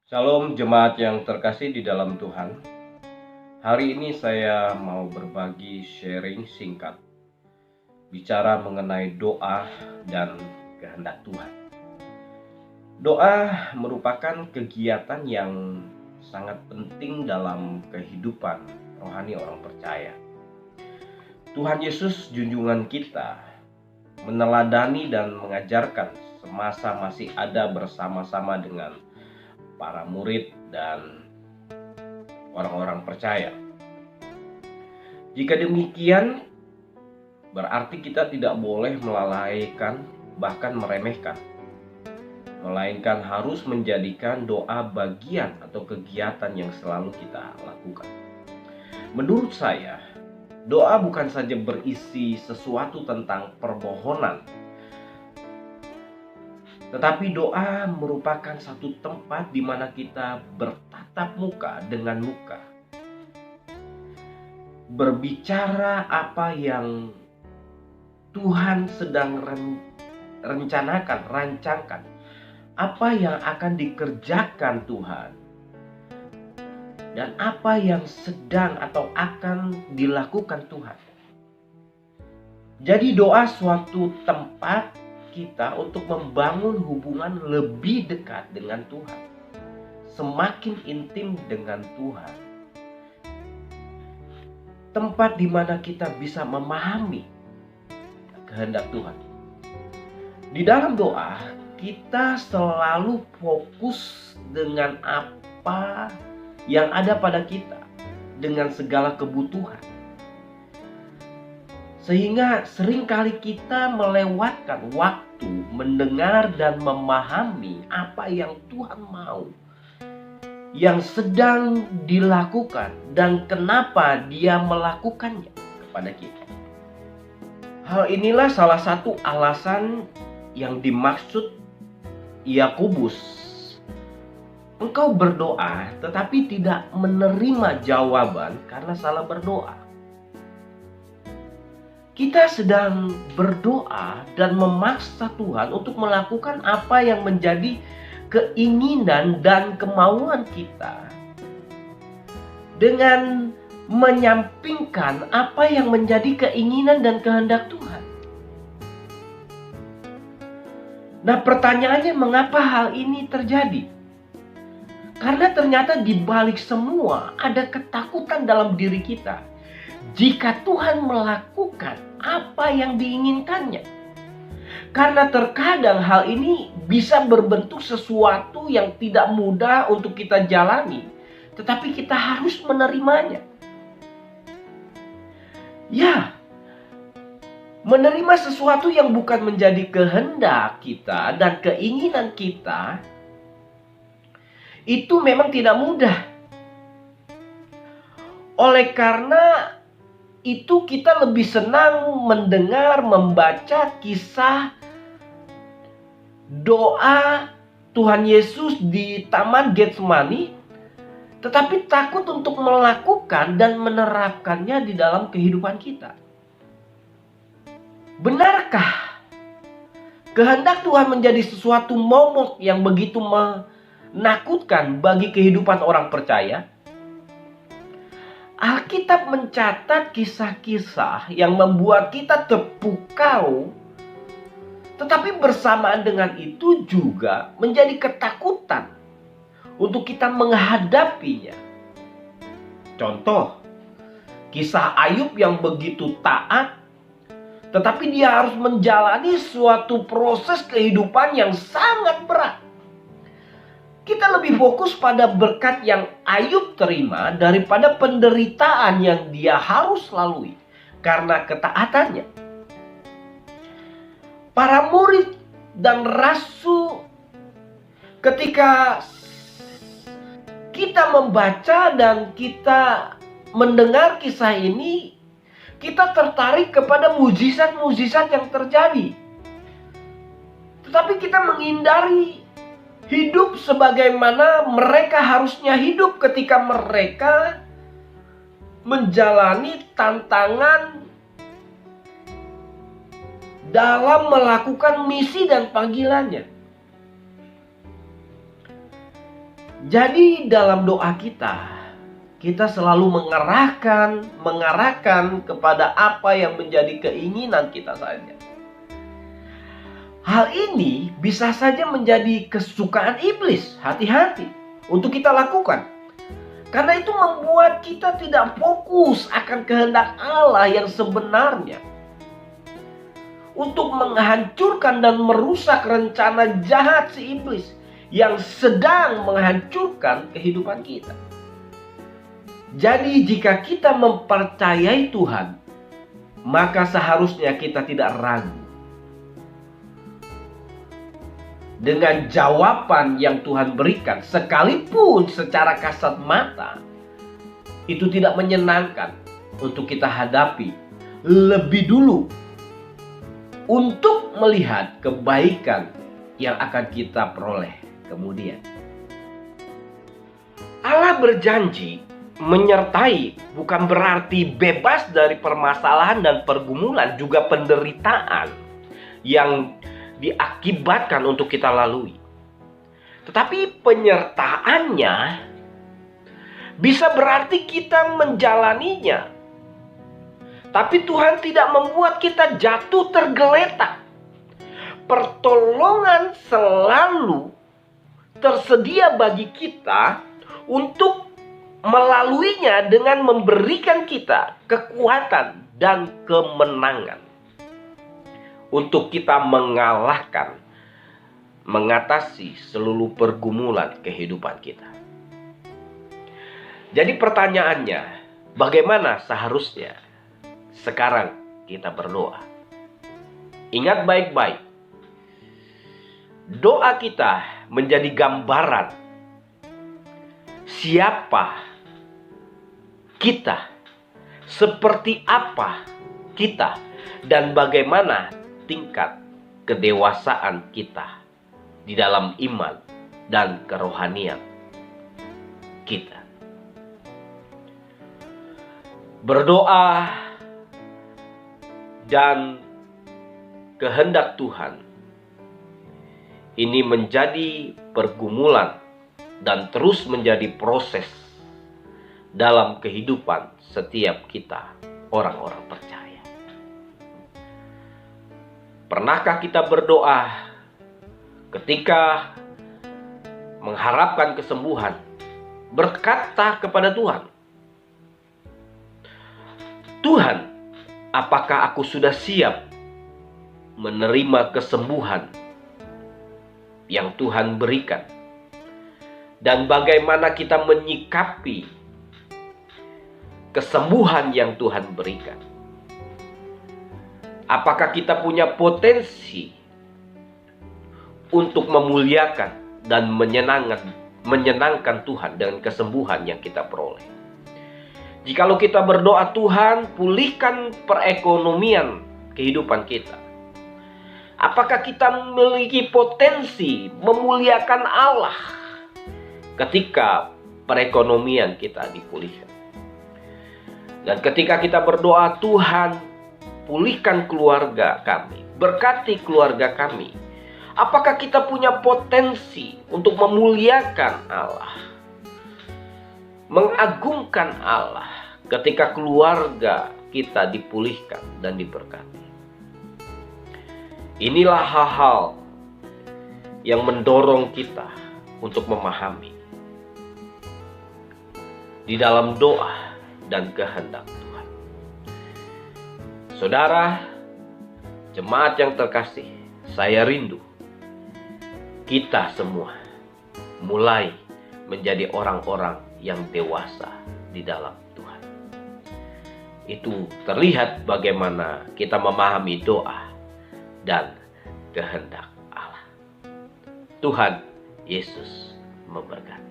Shalom jemaat yang terkasih di dalam Tuhan. Hari ini saya mau berbagi sharing singkat bicara mengenai doa dan kehendak Tuhan. Doa merupakan kegiatan yang sangat penting dalam kehidupan rohani orang percaya. Tuhan Yesus junjungan kita meneladani dan mengajarkan semasa masih ada bersama-sama dengan para murid dan orang-orang percaya. Jika demikian, berarti kita tidak boleh melalaikan bahkan meremehkan, melainkan harus menjadikan doa bagian atau kegiatan yang selalu kita lakukan. Menurut saya, doa bukan saja berisi sesuatu tentang permohonan, tetapi doa merupakan satu tempat di mana kita bertatap muka dengan muka, berbicara apa yang Tuhan sedang rancangkan, apa yang akan dikerjakan Tuhan, dan apa yang sedang atau akan dilakukan Tuhan. Jadi doa suatu tempat kita untuk membangun hubungan lebih dekat dengan Tuhan, semakin intim dengan Tuhan. Tempat di mana kita bisa memahami kehendak Tuhan. Di dalam doa, kita selalu fokus dengan apa yang ada pada kita, dengan segala kebutuhan. Sehingga seringkali kita melewatkan waktu mendengar dan memahami apa yang Tuhan mau, yang sedang dilakukan, dan kenapa Dia melakukannya kepada kita. Hal inilah salah satu alasan yang dimaksud Yakobus. Engkau berdoa tetapi tidak menerima jawaban karena salah berdoa. Kita sedang berdoa dan memaksa Tuhan untuk melakukan apa yang menjadi keinginan dan kemauan kita, dengan menyampingkan apa yang menjadi keinginan dan kehendak Tuhan. Nah, pertanyaannya, mengapa hal ini terjadi? Karena ternyata di balik semua ada ketakutan dalam diri kita jika Tuhan melakukan apa yang diinginkannya. Karena terkadang hal ini bisa berbentuk sesuatu yang tidak mudah untuk kita jalani, tetapi kita harus menerimanya. Ya, menerima sesuatu yang bukan menjadi kehendak kita dan keinginan kita itu memang tidak mudah. Oleh karena itu kita lebih senang mendengar, membaca kisah doa Tuhan Yesus di Taman Getsemani, tetapi takut untuk melakukan dan menerapkannya di dalam kehidupan kita. Benarkah kehendak Tuhan menjadi sesuatu momok yang begitu menakutkan bagi kehidupan orang percaya? Alkitab mencatat kisah-kisah yang membuat kita terpukau, tetapi bersamaan dengan itu juga menjadi ketakutan untuk kita menghadapinya. Contoh, kisah Ayub yang begitu taat, tetapi dia harus menjalani suatu proses kehidupan yang sangat berat. Kita lebih fokus pada berkat yang Ayub terima daripada penderitaan yang dia harus lalui karena ketaatannya. Para murid dan rasul, ketika kita membaca dan kita mendengar kisah ini, kita tertarik kepada mujizat-mujizat yang terjadi. Tetapi kita menghindari hidup sebagaimana mereka harusnya hidup ketika mereka menjalani tantangan dalam melakukan misi dan panggilannya. Jadi dalam doa kita selalu mengarahkan kepada apa yang menjadi keinginan kita saja. Hal ini bisa saja menjadi kesukaan iblis. Hati-hati untuk kita lakukan. Karena itu membuat kita tidak fokus akan kehendak Allah yang sebenarnya. Untuk menghancurkan dan merusak rencana jahat si iblis yang sedang menghancurkan kehidupan kita. Jadi jika kita mempercayai Tuhan, maka seharusnya kita tidak ragu. Dengan jawaban yang Tuhan berikan, sekalipun secara kasat mata itu tidak menyenangkan untuk kita hadapi, lebih dulu untuk melihat kebaikan yang akan kita peroleh kemudian. Allah berjanji menyertai, bukan berarti bebas dari permasalahan dan pergumulan, juga penderitaan yang diakibatkan untuk kita lalui. Tetapi penyertaannya bisa berarti kita menjalaninya. Tapi Tuhan tidak membuat kita jatuh tergeletak. Pertolongan selalu tersedia bagi kita untuk melaluinya dengan memberikan kita kekuatan dan kemenangan. Untuk kita mengatasi seluruh pergumulan kehidupan kita. Jadi pertanyaannya, bagaimana seharusnya sekarang kita berdoa? Ingat baik-baik, doa kita menjadi gambaran siapa kita, seperti apa kita, dan bagaimana tingkat kedewasaan kita di dalam iman dan kerohanian kita. Berdoa dan kehendak Tuhan ini menjadi pergumulan dan terus menjadi proses dalam kehidupan setiap kita, orang-orang percaya. Pernahkah kita berdoa ketika mengharapkan kesembuhan, berkata kepada Tuhan, Tuhan, apakah aku sudah siap menerima kesembuhan yang Tuhan berikan? Dan bagaimana kita menyikapi kesembuhan yang Tuhan berikan? Apakah kita punya potensi untuk memuliakan dan menyenangkan Tuhan dengan kesembuhan yang kita peroleh? Jikalau kita berdoa, Tuhan, pulihkan perekonomian kehidupan kita. Apakah kita memiliki potensi memuliakan Allah ketika perekonomian kita dipulihkan? Dan ketika kita berdoa, Tuhan, pulihkan keluarga kami, berkati keluarga kami. Apakah kita punya potensi untuk memuliakan Allah, mengagungkan Allah ketika keluarga kita dipulihkan dan diberkati? Inilah hal-hal yang mendorong kita untuk memahami di dalam doa dan kehendak Tuhan. Saudara, jemaat yang terkasih, saya rindu kita semua mulai menjadi orang-orang yang dewasa di dalam Tuhan. Itu terlihat bagaimana kita memahami doa dan kehendak Allah. Tuhan Yesus memberkati.